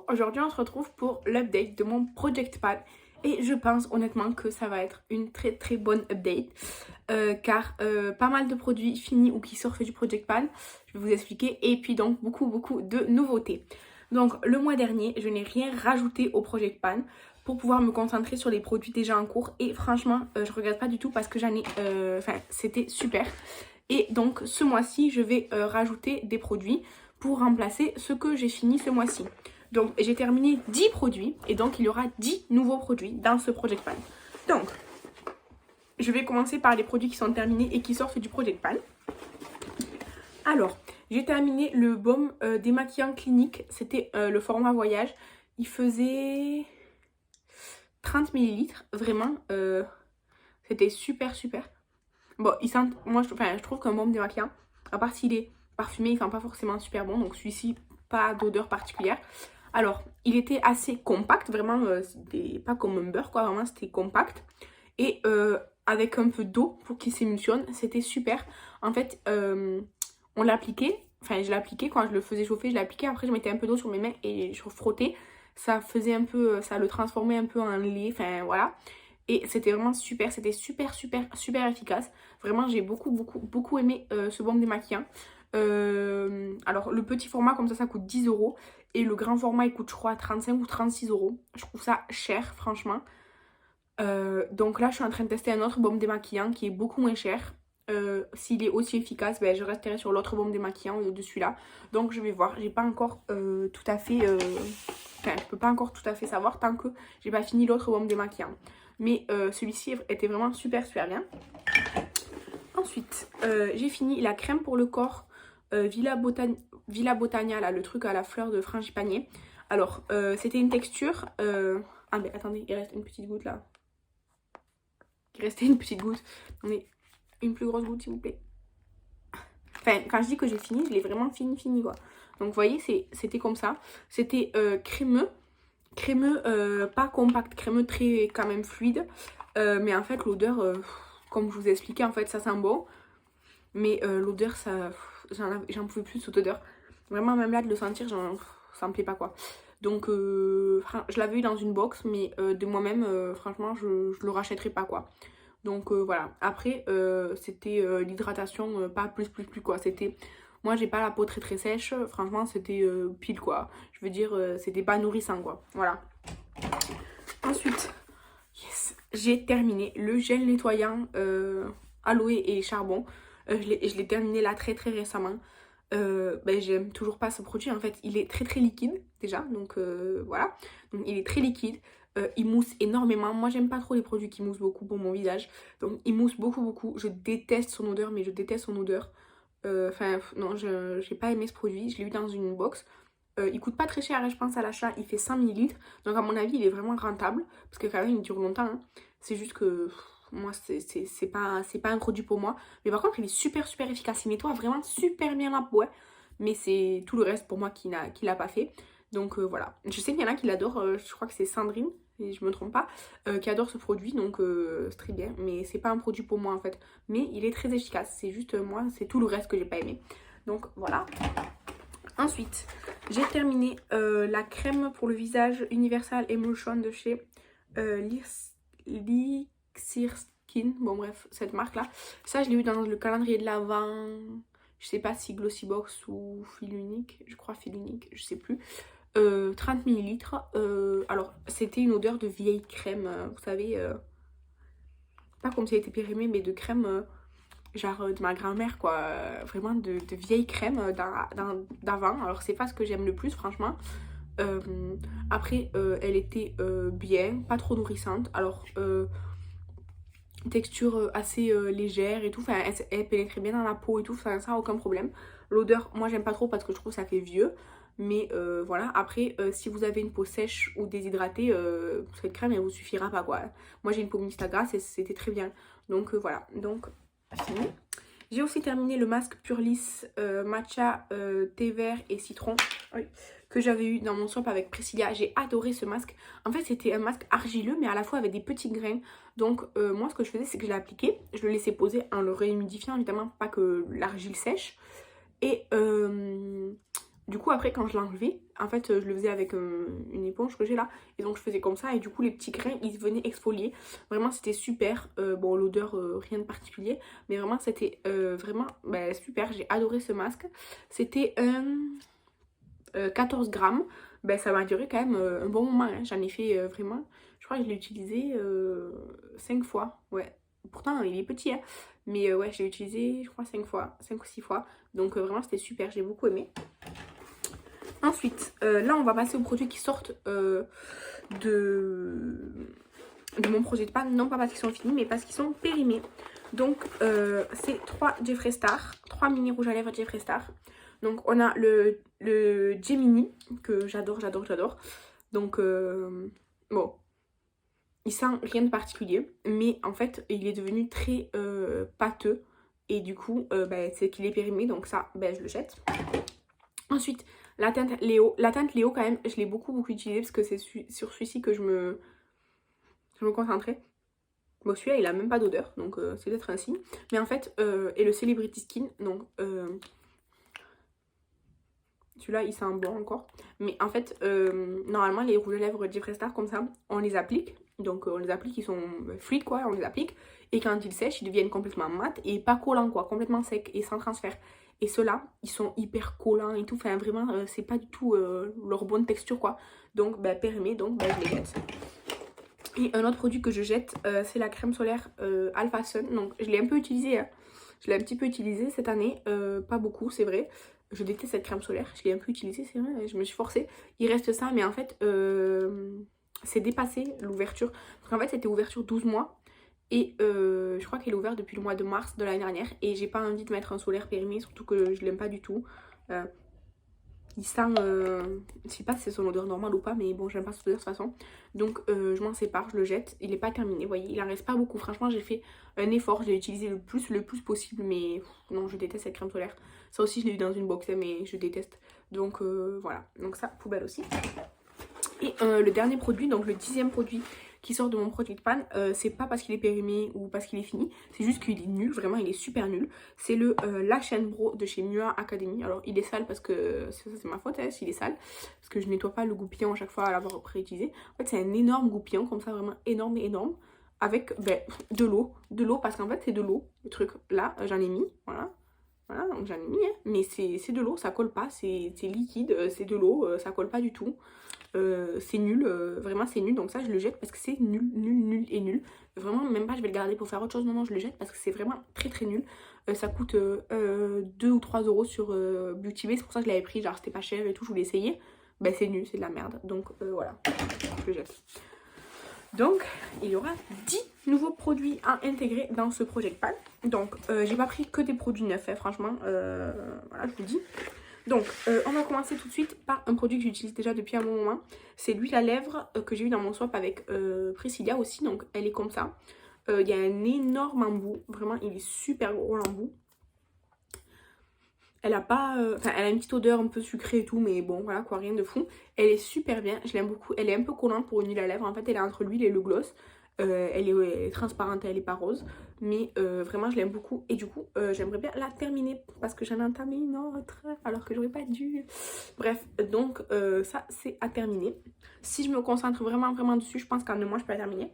aujourd'hui on se retrouve pour l'update de mon Project Pan et je pense honnêtement que ça va être une très bonne update car pas mal de produits finis ou qui sortent du Project Pan, je vais vous expliquer, et puis donc beaucoup de nouveautés. Donc le mois dernier je n'ai rien rajouté au Project Pan pour pouvoir me concentrer sur les produits déjà en cours et franchement je regrette pas du tout parce que j'en ai, c'était super. Et donc ce mois-ci je vais rajouter des produits pour remplacer ce que j'ai fini ce mois-ci. Donc j'ai terminé 10 produits et donc il y aura 10 nouveaux produits dans ce Project Pan. Donc je vais commencer par les produits qui sont terminés et qui sortent du Project Pan. Alors j'ai terminé le baume démaquillant clinique, c'était le format voyage. Il faisait 30 ml, vraiment c'était super. Bon, il sent, moi je trouve qu'un baume démaquillant, à part s'il est parfumé, il sent pas forcément super bon, donc celui-ci pas d'odeur particulière. Alors il était assez compact, vraiment c'était pas comme un beurre quoi, vraiment c'était compact et avec un peu d'eau pour qu'il s'émulsionne, c'était super. En fait on l'appliquait, enfin je l'appliquais quand je le faisais chauffer, je l'appliquais, après je mettais un peu d'eau sur mes mains et je frottais, ça faisait un peu, ça le transformait un peu en lait, enfin voilà. Et c'était vraiment super, c'était super efficace. Vraiment, j'ai beaucoup aimé ce baume démaquillant. Alors, le petit format comme ça coûte 10 euros. Et le grand format, il coûte, je crois, 35 ou 36 euros. Je trouve ça cher, franchement. Donc là, je suis en train de tester un autre baume démaquillant qui est beaucoup moins cher. S'il est aussi efficace, ben, je resterai sur l'autre baume démaquillant de celui-là. Donc, je vais voir. J'ai pas encore tout à fait... Enfin, je peux pas encore tout à fait savoir tant que j'ai pas fini l'autre baume démaquillant. Mais celui-ci était vraiment super bien. Ensuite, j'ai fini la crème pour le corps Villa Botania, là, le truc à la fleur de frangipanier. Alors, c'était une texture... Ah mais attendez, il reste une petite goutte là. Il restait une petite goutte. Attendez, une plus grosse goutte s'il vous plaît. Enfin, quand je dis que j'ai fini, je l'ai vraiment fini quoi. Donc vous voyez, c'était comme ça. C'était crémeux, pas compact, crémeux très quand même fluide. Mais en fait l'odeur, comme je vous ai expliqué, en fait ça sent bon. Mais l'odeur, ça, j'en pouvais plus de cette odeur. Vraiment même là de le sentir, ça me plaît pas quoi. Donc je l'avais eu dans une box, mais de moi-même, franchement, je le rachèterai pas quoi. Donc voilà. Après, c'était l'hydratation, pas plus quoi. C'était... Moi, j'ai pas la peau très sèche. Franchement, c'était pile quoi. Je veux dire, c'était pas nourrissant quoi. Voilà. Ensuite, yes, j'ai terminé le gel nettoyant aloe et charbon. Je l'ai terminé là très récemment. Ben, j'aime toujours pas ce produit. En fait, il est très liquide déjà. Donc voilà. Donc il est très liquide. Il mousse énormément. Moi, j'aime pas trop les produits qui moussent beaucoup pour mon visage. Donc il mousse beaucoup. Je déteste son odeur, mais je déteste son odeur. Enfin, non, j'ai pas aimé ce produit. Je l'ai eu dans une box. Il coûte pas très cher, hein, je pense à l'achat, il fait 100 ml. Donc à mon avis, il est vraiment rentable. Parce que quand même, il dure longtemps. Hein. C'est juste que moi, c'est pas un produit pour moi. Mais par contre, il est super efficace. Il nettoie vraiment super bien la peau. Ouais. Mais c'est tout le reste pour moi qui l'a pas fait. Donc voilà. Je sais qu'il y en a qui l'adorent. Je crois que c'est Sandrine, si je me trompe pas, qui adore ce produit. Donc c'est très bien. Mais c'est pas un produit pour moi en fait. Mais il est très efficace. C'est juste moi, c'est tout le reste que j'ai pas aimé. Donc voilà. Ensuite, j'ai terminé la crème pour le visage Universal Emulsion de chez Lixir Skin. Bon bref, cette marque là. Ça, je l'ai eu dans le calendrier de l'Avent. Je sais pas si Glossybox ou fil unique. Je crois fil unique, je sais plus. 30 ml. Alors, c'était une odeur de vieille crème. Vous savez, pas comme si elle était périmée, mais de crème... genre de ma grand-mère quoi, vraiment de vieille crème d'avant. Alors c'est pas ce que j'aime le plus franchement. Après elle était bien, pas trop nourrissante. Alors texture assez légère et tout, enfin elle pénétrait bien dans la peau et tout, ça aucun problème. L'odeur moi j'aime pas trop parce que je trouve que ça fait vieux. Mais voilà, après si vous avez une peau sèche ou déshydratée, cette crème elle vous suffira pas quoi. Moi j'ai une peau mixte à grasse et c'était très bien. Donc voilà, donc fini. J'ai aussi terminé le masque Purlis matcha, thé vert et citron, oui, que j'avais eu dans mon swap avec Priscilla. J'ai adoré ce masque. En fait c'était un masque argileux mais à la fois avec des petits grains. Donc moi ce que je faisais c'est que je l'appliquais, je le laissais poser en le réhumidifiant évidemment pour pas que l'argile sèche. Et du coup après quand je l'enlevais, en fait je le faisais avec une éponge que j'ai là, et donc je faisais comme ça, et du coup les petits grains ils venaient exfolier. Vraiment c'était super, bon l'odeur rien de particulier, mais vraiment c'était vraiment super, j'ai adoré ce masque. C'était 14 grammes, ça m'a duré quand même un bon moment, hein. J'en ai fait vraiment, je crois que je l'ai utilisé 5 fois, ouais. Pourtant il est petit, hein. Mais ouais, je l'ai utilisé je crois 5 fois, 5 ou 6 fois. Donc vraiment c'était super, j'ai beaucoup aimé. Ensuite, là on va passer aux produits qui sortent de mon projet de panne. Non pas parce qu'ils sont finis, mais parce qu'ils sont périmés. Donc c'est 3 Jeffree Star, 3 mini rouges à lèvres Jeffree Star. Donc on a le Gemini, que j'adore, j'adore, j'adore. Donc bon, il sent rien de particulier, mais en fait il est devenu très pâteux. Et du coup, c'est qu'il est périmé, donc ça, je le jette. Ensuite, la teinte Léo. La teinte Léo, quand même, je l'ai beaucoup utilisée parce que c'est sur celui-ci que je me concentrais. Bon, celui-là, il a même pas d'odeur, donc c'est peut-être un signe. Mais en fait, et le Celebrity Skin, donc celui-là, il sent bon encore. Mais en fait, normalement, les rouges à lèvres Jeffree Star, comme ça, on les applique. Donc, on les applique, ils sont fluides, quoi, on les applique. Et quand ils sèchent, ils deviennent complètement mat et pas collants, quoi, complètement secs et sans transfert. Et ceux-là, ils sont hyper collants et tout. Enfin, vraiment, c'est pas du tout leur bonne texture, quoi. Donc, périmé, donc, je les jette. Et un autre produit que je jette, c'est la crème solaire Alpha Sun. Donc, je l'ai un peu utilisée, hein. Je l'ai un petit peu utilisée cette année. Pas beaucoup, c'est vrai. Je déteste cette crème solaire. Je l'ai un peu utilisée, c'est vrai. Je me suis forcée. Il reste ça, mais en fait, c'est dépassé l'ouverture. Parce qu'en fait, c'était ouverture 12 mois. Et je crois qu'elle est ouverte depuis le mois de mars de l'année dernière. Et j'ai pas envie de mettre un solaire périmé, surtout que je l'aime pas du tout. Il sent, je sais pas si c'est son odeur normale ou pas, mais bon, j'aime pas cette odeur de toute façon. Donc je m'en sépare, je le jette. Il est pas terminé, vous voyez, il en reste pas beaucoup. Franchement, j'ai fait un effort, je l'ai utilisé le plus possible, mais non, je déteste cette crème solaire. Ça aussi, je l'ai eu dans une box, mais je déteste. Donc voilà, donc ça, poubelle aussi. Et le dernier produit, donc le 10e produit qui sort de mon produit de panne, c'est pas parce qu'il est périmé ou parce qu'il est fini, c'est juste qu'il est nul, vraiment il est super nul. C'est le Lash and Brow de chez Mua Academy. Alors il est sale parce que ça c'est ma faute, hein, s'il est sale, parce que je nettoie pas le goupillon à chaque fois à l'avoir réutilisé. En fait c'est un énorme goupillon comme ça, vraiment énorme, avec de l'eau, parce qu'en fait c'est de l'eau, le truc là, j'en ai mis, voilà. Voilà, donc j'en ai mis, hein, mais c'est de l'eau, ça colle pas, c'est liquide, c'est de l'eau, ça colle pas du tout. C'est nul, vraiment c'est nul, donc ça je le jette parce que c'est nul, nul et nul. Vraiment même pas je vais le garder pour faire autre chose, non je le jette parce que c'est vraiment très nul. Ça coûte 2 ou 3 euros sur Beauty Bay, c'est pour ça que je l'avais pris, genre c'était pas cher et tout, je voulais essayer. C'est nul, c'est de la merde, donc voilà, je le jette. Donc il y aura 10 nouveaux produits à intégrer dans ce Project Pan. Donc j'ai pas pris que des produits neufs, hein, franchement, voilà je vous le dis. Donc, on va commencer tout de suite par un produit que j'utilise déjà depuis un bon moment. C'est l'huile à lèvres que j'ai eu dans mon swap avec Priscilla aussi. Donc, elle est comme ça. Il y a un énorme embout. Vraiment, il est super gros l'embout. Elle a pas... elle a une petite odeur un peu sucrée et tout. Mais bon, voilà quoi, rien de fou. Elle est super bien. Je l'aime beaucoup. Elle est un peu collante pour une huile à lèvres. En fait, elle est entre l'huile et le gloss. Elle est transparente, elle est pas rose, mais vraiment je l'aime beaucoup et du coup j'aimerais bien la terminer parce que j'en ai entamé une autre alors que j'aurais pas dû. Bref, donc ça c'est à terminer. Si je me concentre vraiment dessus, je pense qu'en 2 mois je peux la terminer.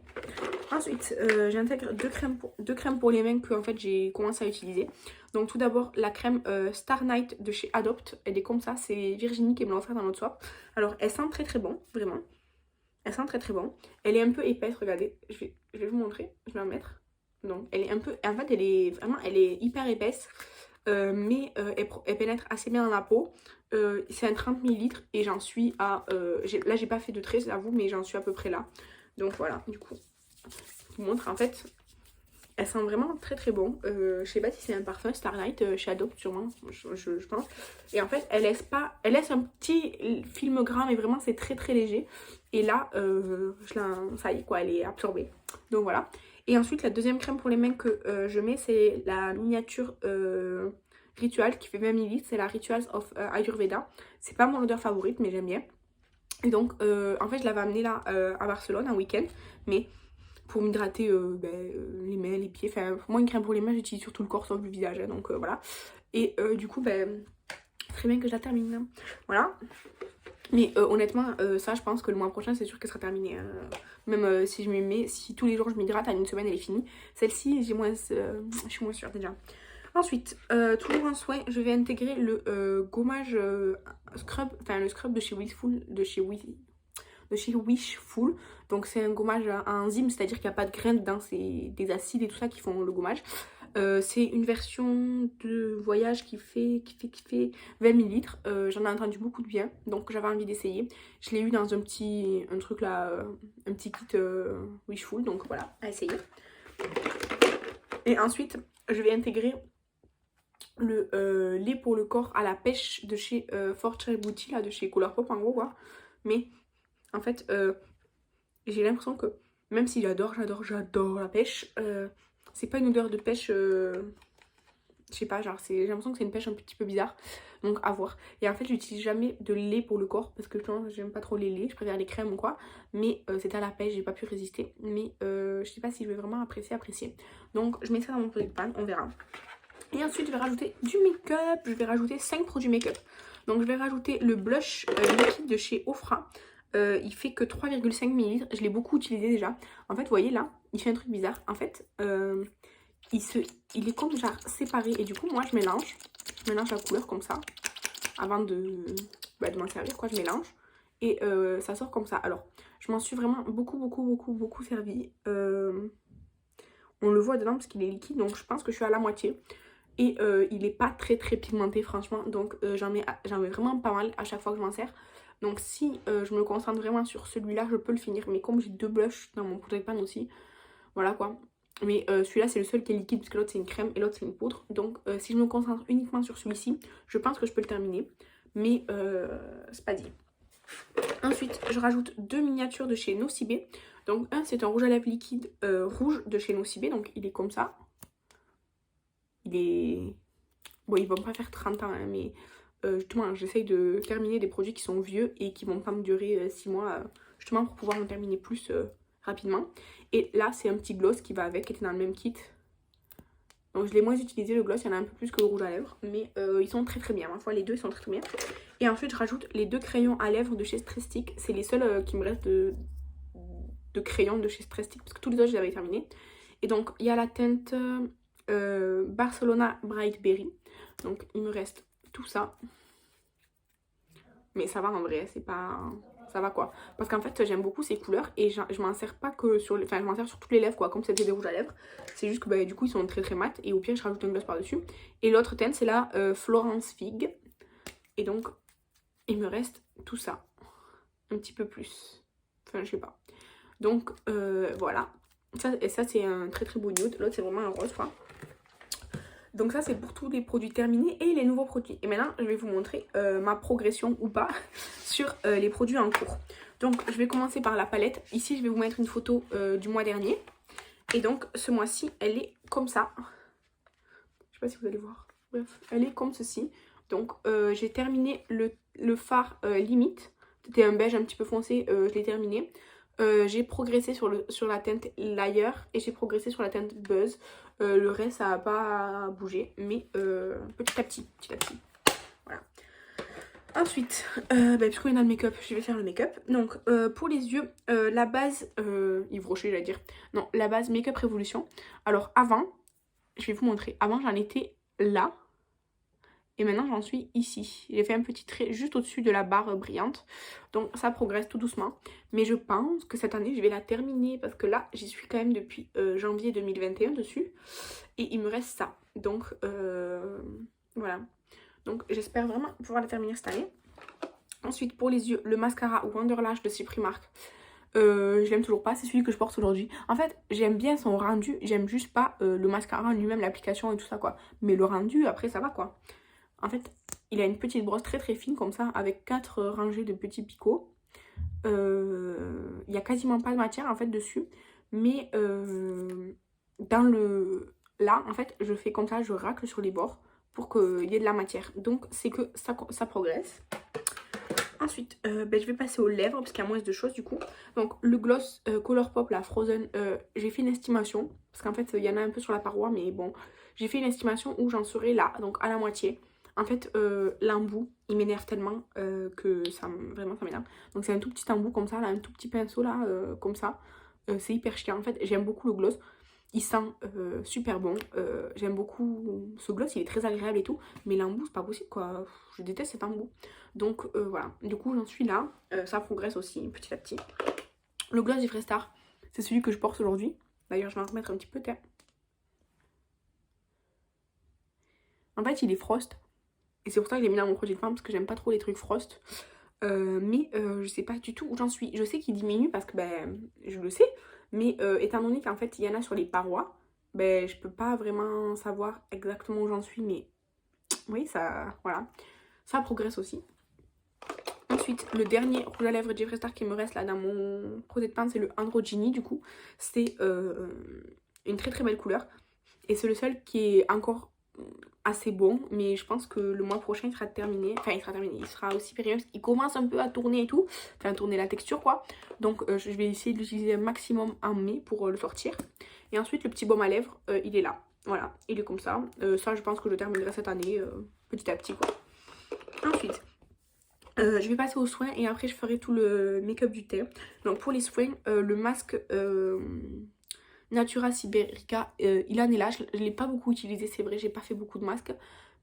Ensuite j'intègre deux crèmes pour les mains que en fait j'ai commencé à utiliser. Donc tout d'abord la crème Star Night de chez Adopt, elle est comme ça, c'est Virginie qui me l'a offert dans notre swap. Alors elle sent très bon, vraiment. Elle sent très bon. Elle est un peu épaisse, regardez. Je vais vous montrer. Je vais en mettre. Donc elle est un peu... En fait elle est hyper épaisse. Mais elle pénètre assez bien dans la peau. C'est un 30 ml et j'en suis à... là j'ai pas fait de trait, j'avoue, mais j'en suis à peu près là. Donc voilà, du coup. Je vous montre en fait. Elle sent vraiment très bon. Je sais pas si c'est un parfum Starlight chez Adopt sûrement, je pense. Et en fait, elle laisse un petit film gras, mais vraiment c'est très léger. Et là, ça y est quoi, elle est absorbée. Donc voilà. Et ensuite, la deuxième crème pour les mains que je mets, c'est la miniature Ritual qui fait 20 ml. C'est la Rituals of Ayurveda. C'est pas mon odeur favorite, mais j'aime bien. Et donc, en fait, je l'avais amenée là à Barcelone un week-end, mais pour m'hydrater les mains, les pieds. Enfin, pour moi, une crème pour les mains, j'utilise surtout le corps sauf le visage. Hein, donc voilà. Et du coup, très bien que je la termine. Hein. Voilà. Mais honnêtement, ça, je pense que le mois prochain, c'est sûr qu'elle sera terminée. Même si je me mets, si tous les jours je m'hydrate, à une semaine, elle est finie. Celle-ci, je suis moins sûre déjà. Ensuite, toujours un soin, je vais intégrer le gommage scrub, enfin le scrub de chez Wishful, Wishful. Donc c'est un gommage à enzyme, c'est-à-dire qu'il n'y a pas de graines dedans, c'est des acides et tout ça qui font le gommage. C'est une version de voyage qui fait 20 millilitres. J'en ai entendu beaucoup de bien, donc j'avais envie d'essayer. Je l'ai eu dans un truc là, un petit kit Wishful, donc voilà, à essayer. Et ensuite, je vais intégrer le lait pour le corps à la pêche de chez Fortune Beauty, là, de chez Colourpop en gros quoi. Mais en fait, j'ai l'impression que même si j'adore la pêche, c'est pas une odeur de pêche, je sais pas, genre j'ai l'impression que c'est une pêche un petit peu bizarre, donc à voir. Et en fait, j'utilise jamais de lait pour le corps parce que j'aime pas trop les laits, je préfère les crèmes ou quoi. Mais c'était à la pêche, j'ai pas pu résister. Mais je sais pas si je vais vraiment apprécier. Donc je mets ça dans mon produit de pan, on verra. Et ensuite, je vais rajouter du make-up. Je vais rajouter 5 produits make-up. Donc, je vais rajouter le blush liquide de chez Ofra. Il fait que 3,5 ml. Je l'ai beaucoup utilisé déjà. En fait, vous voyez là, il fait un truc bizarre. En fait, il est comme genre séparé. Et du coup, moi, je mélange. Je mélange la couleur comme ça. Avant de m'en servir, quoi. Je mélange. Et ça sort comme ça. Alors, je m'en suis vraiment beaucoup servi. On le voit dedans parce qu'il est liquide. Donc, je pense que je suis à la moitié. Et il est pas très pigmenté franchement, donc j'en mets vraiment pas mal à chaque fois que je m'en sers. Donc si je me concentre vraiment sur celui-là, je peux le finir. Mais comme j'ai 2 blushs dans mon produit de pan aussi, voilà quoi. Mais celui-là c'est le seul qui est liquide parce que l'autre c'est une crème et l'autre c'est une poudre. Donc si je me concentre uniquement sur celui-ci, je pense que je peux le terminer. Mais c'est pas dit. Ensuite je rajoute 2 miniatures de chez Nocibé. Donc un c'est un rouge à lèvres liquide rouge de chez Nocibé, donc il est comme ça. Il est... Bon, ils vont pas faire 30 ans, hein, mais justement, j'essaye de terminer des produits qui sont vieux et qui vont pas me durer 6 mois, justement pour pouvoir en terminer plus rapidement. Et là, c'est un petit gloss qui va avec, qui était dans le même kit. Donc je l'ai moins utilisé, le gloss, il y en a un peu plus que le rouge à lèvres, mais ils sont très bien. Ma foi, les deux, ils sont très bien. Et ensuite, je rajoute les 2 crayons à lèvres de chez Stresstick. C'est les seuls qui me restent de crayons de chez Stresstick, parce que tous les autres, je les avais terminés. Et donc, il y a la teinte... Barcelona Bright Berry. Donc il me reste tout ça. Mais ça va en vrai, c'est pas... Ça va quoi. Parce qu'en fait j'aime beaucoup ces couleurs et je m'en sers pas que sur les... Enfin je m'en sers sur toutes les lèvres quoi, comme c'était des rouges à lèvres. C'est juste que bah, du coup ils sont très mat et au pire je rajoute un gloss par dessus. Et l'autre teinte c'est la Florence Fig. Et donc il me reste tout ça. Un petit peu plus. Enfin je sais pas. Donc voilà. Et ça c'est un très beau nude. L'autre c'est vraiment un rose quoi. Donc ça c'est pour tous les produits terminés et les nouveaux produits. Et maintenant je vais vous montrer ma progression ou pas sur les produits en cours. Donc je vais commencer par la palette. Ici je vais vous mettre une photo du mois dernier. Et donc ce mois-ci elle est comme ça. Je sais pas si vous allez voir. Bref, elle est comme ceci. Donc j'ai terminé le fard limite. C'était un beige un petit peu foncé, je l'ai terminé. J'ai progressé sur la teinte Layer et j'ai progressé sur la teinte Buzz. Le reste ça n'a pas bougé, mais petit à petit. Voilà. Ensuite, puisqu'on est dans le make-up, je vais faire le make-up. Donc pour les yeux, la base Yves Rocher j'allais dire. Non, la base Make-up Révolution. Alors avant, je vais vous montrer. Avant j'en étais là. Et maintenant j'en suis ici. J'ai fait un petit trait juste au-dessus de la barre brillante. Donc ça progresse tout doucement. Mais je pense que cette année je vais la terminer. Parce que là j'y suis quand même depuis janvier 2021 dessus. Et il me reste ça. Donc voilà. Donc j'espère vraiment pouvoir la terminer cette année. Ensuite pour les yeux, le mascara Wonderlash de chez Primark. Je l'aime toujours pas, c'est celui que je porte aujourd'hui. En fait j'aime bien son rendu. J'aime juste pas le mascara lui-même, l'application et tout ça quoi. Mais le rendu après ça va quoi. En fait, il a une petite brosse très fine comme ça, avec 4 rangées de petits picots. Il n'y a quasiment pas de matière en fait dessus. Mais là, en fait, je fais comme ça, je racle sur les bords pour qu'il y ait de la matière. Donc, c'est que ça progresse. Ensuite, je vais passer aux lèvres parce qu'il y a moins de choses du coup. Donc, le gloss Colourpop, la Frozen, j'ai fait une estimation. Parce qu'en fait, il y en a un peu sur la paroi, mais bon. J'ai fait une estimation où j'en serai là, donc à la moitié. En fait, l'embout, il m'énerve tellement que vraiment ça m'énerve. Donc c'est un tout petit embout comme ça, là, un tout petit pinceau là, comme ça. C'est hyper chiant. En fait, j'aime beaucoup le gloss. Il sent super bon. J'aime beaucoup ce gloss, il est très agréable et tout. Mais l'embout, c'est pas possible quoi. Je déteste cet embout. Donc voilà. Du coup, j'en suis là. Ça progresse aussi petit à petit. Le gloss du Star, c'est celui que je porte aujourd'hui. D'ailleurs, je vais en remettre un petit peu. En fait, il est frost. Et c'est pour ça que je l'ai mis dans mon projet de femme parce que j'aime pas trop les trucs frost. Mais je sais pas du tout où j'en suis. Je sais qu'il diminue parce que ben je le sais. Mais étant donné qu'en fait il y en a sur les parois, ben je peux pas vraiment savoir exactement où j'en suis. Mais oui, ça, voilà, ça progresse aussi. Ensuite, le dernier rouge à lèvres Jeffree Star qui me reste là dans mon projet de femme, c'est le Androgyny du coup. C'est une très très belle couleur. Et c'est le seul qui est encore assez bon, mais je pense que le mois prochain il sera terminé, enfin il sera terminé, il sera aussi périmé parce qu'il commence un peu à tourner et tout, enfin à tourner la texture quoi, donc je vais essayer de l'utiliser un maximum en mai pour le sortir. Et ensuite le petit baume à lèvres, il est là, voilà, il est comme ça, ça je pense que je terminerai cette année petit à petit quoi. Ensuite je vais passer aux soins et après je ferai tout le make-up du thé. Donc pour les soins, le masque Natura Siberica, il en est là, je ne l'ai pas beaucoup utilisé, c'est vrai, j'ai pas fait beaucoup de masques,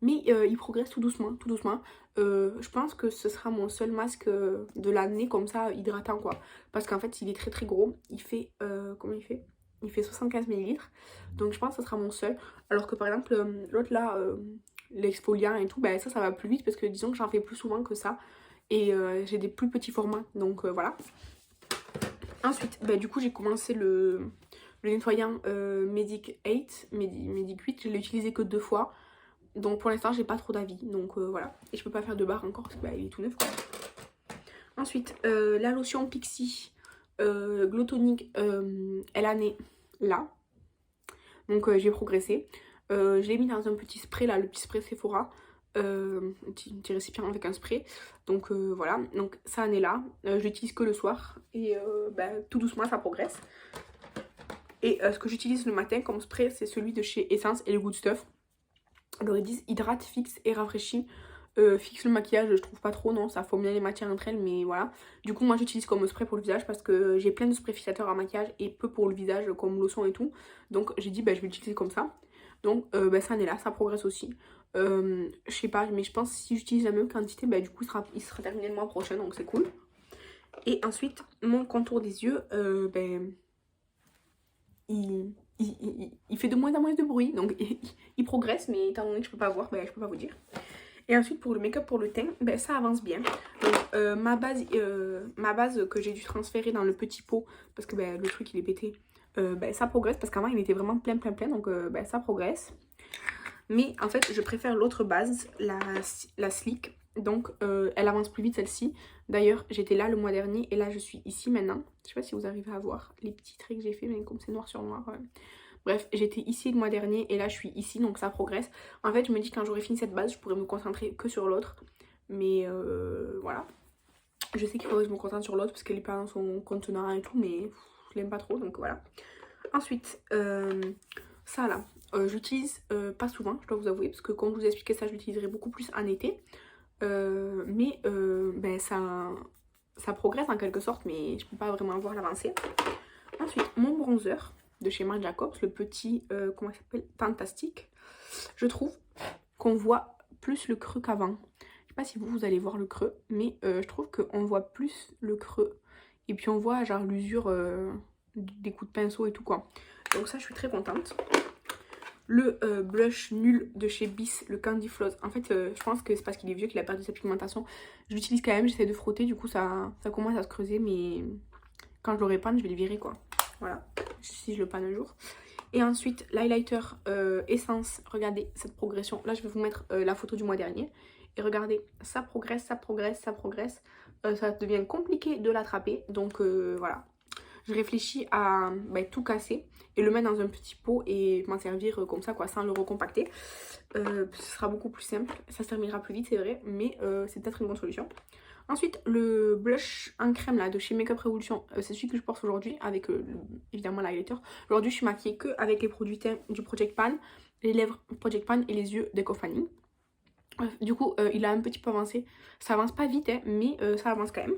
mais il progresse tout doucement, tout doucement. Je pense que ce sera mon seul masque de l'année comme ça, hydratant quoi, parce qu'en fait il est très très gros, il fait, combien il fait? Il fait 75 ml, donc je pense que ce sera mon seul, alors que par exemple l'autre là, l'exfoliant et tout, ben ça va plus vite parce que disons que j'en fais plus souvent que ça, et j'ai des plus petits formats, donc voilà. Ensuite, ben, du coup j'ai commencé le nettoyant Medic 8, Medic 8, je l'ai utilisé que 2 fois. Donc pour l'instant j'ai pas trop d'avis. Donc voilà. Et je peux pas faire de barre encore parce qu'il est tout neuf quoi. Ensuite, la lotion Pixi Glow Tonic, elle en est là. Donc j'ai progressé. Je l'ai mis dans un petit spray là, le petit spray Sephora. Un petit récipient avec un spray. Donc voilà. Donc ça en est là. Je l'utilise que le soir. Et tout doucement ça progresse. Et ce que j'utilise le matin comme spray, c'est celui de chez Essence et le Good Stuff. Alors ils disent hydrate, fixe et rafraîchit. Fixe le maquillage, je trouve pas trop, non, ça forme bien les matières entre elles, mais voilà. Du coup, moi j'utilise comme spray pour le visage parce que j'ai plein de sprays fixateurs à maquillage et peu pour le visage, comme lotion et tout. Donc j'ai dit, je vais l'utiliser comme ça. Donc ça en est là, ça progresse aussi. Je sais pas, mais je pense que si j'utilise la même quantité, du coup il sera terminé le mois prochain, donc c'est cool. Et ensuite, mon contour des yeux, il fait de moins en moins de bruit, donc il progresse, mais étant donné que je peux pas voir, je peux pas vous dire. Et ensuite pour le make-up pour le teint, ça avance bien. Donc ma base que j'ai dû transférer dans le petit pot, parce que le truc il est pété, ça progresse, parce qu'avant il était vraiment plein, donc ça progresse. Mais en fait je préfère l'autre base, la Sleek. Donc elle avance plus vite celle-ci. D'ailleurs j'étais là le mois dernier et là je suis ici maintenant. Je sais pas si vous arrivez à voir les petits traits que j'ai fait, mais comme c'est noir sur noir. Bref, j'étais ici le mois dernier et là je suis ici, donc ça progresse. En fait je me dis que quand j'aurai fini cette base je pourrais me concentrer que sur l'autre. Mais voilà. Je sais qu'il faudrait que je me concentre sur l'autre parce qu'elle est pas dans son contenant et tout, mais je l'aime pas trop, donc voilà. Ensuite, ça là, j'utilise pas souvent, je dois vous avouer, parce que comme je vous ai expliqué ça, je l'utiliserai beaucoup plus en été. Mais ça progresse en quelque sorte, mais je peux pas vraiment voir l'avancée. Ensuite, mon bronzer de chez Marc Jacobs, le petit, comment il s'appelle, Fantastique. Je trouve qu'on voit plus le creux qu'avant. Je sais pas si vous allez voir le creux, mais je trouve qu'on voit plus le creux. Et puis on voit genre l'usure des coups de pinceau et tout quoi. Donc ça, je suis très contente. Le blush nul de chez Bis, le Candy Floss. En fait, je pense que c'est parce qu'il est vieux qu'il a perdu sa pigmentation. Je l'utilise quand même, j'essaie de frotter, du coup ça commence à se creuser, mais quand je l'aurai panne, je vais le virer quoi. Voilà, si je le panne un jour. Et ensuite, l'highlighter Essence. Regardez cette progression. Là, je vais vous mettre la photo du mois dernier. Et regardez, ça progresse, ça progresse, ça progresse. Ça devient compliqué de l'attraper. Donc voilà. Je réfléchis à tout casser et le mettre dans un petit pot et m'en servir comme ça quoi, sans le recompacter. Ce sera beaucoup plus simple. Ça se terminera plus vite, c'est vrai, mais c'est peut-être une bonne solution. Ensuite, le blush en crème là de chez Makeup Revolution, c'est celui que je porte aujourd'hui avec évidemment l'highlighter. Aujourd'hui, je suis maquillée que avec les produits teints du Project Pan, les lèvres Project Pan et les yeux d'Eco Fanning. Du coup, il a un petit peu avancé. Ça avance pas vite, hein, mais ça avance quand même.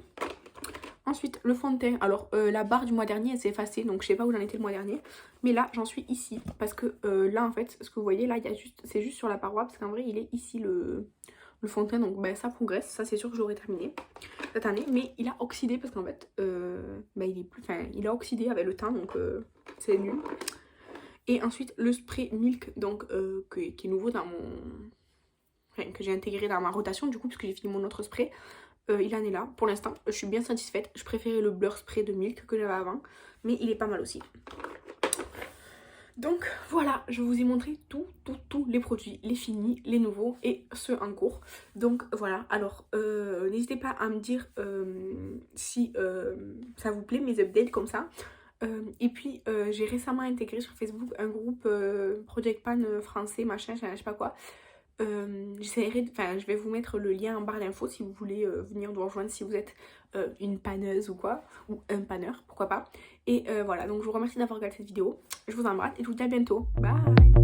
Ensuite, le fond de teint. Alors, la barre du mois dernier, elle s'est effacée. Donc, je sais pas où j'en étais le mois dernier. Mais là, j'en suis ici. Parce que là, en fait, ce que vous voyez, là, c'est juste sur la paroi. Parce qu'en vrai, il est ici le fond de teint. Donc, ben, ça progresse. Ça, c'est sûr que je l'aurai terminé cette année. Mais il a oxydé parce qu'en fait, ben, il a oxydé avec le temps. Donc, c'est nul. Et ensuite, le spray Milk. Donc, qui est nouveau dans mon... Enfin, que j'ai intégré dans ma rotation. Du coup, parce que j'ai fini mon autre spray. Il en est là, pour l'instant, je suis bien satisfaite. Je préférais le blur spray de Milk que j'avais avant, mais il est pas mal aussi. Donc voilà, je vous ai montré tous les produits, les finis, les nouveaux et ceux en cours. Donc voilà, alors n'hésitez pas à me dire si ça vous plaît, mes updates comme ça. Et puis j'ai récemment intégré sur Facebook un groupe Project Pan français, machin, je sais pas quoi. Je vais vous mettre le lien en barre d'infos si vous voulez venir nous rejoindre si vous êtes une paneuse ou quoi, ou un panneur, pourquoi pas. Et voilà, donc je vous remercie d'avoir regardé cette vidéo, je vous embrasse et je vous dis à bientôt, bye.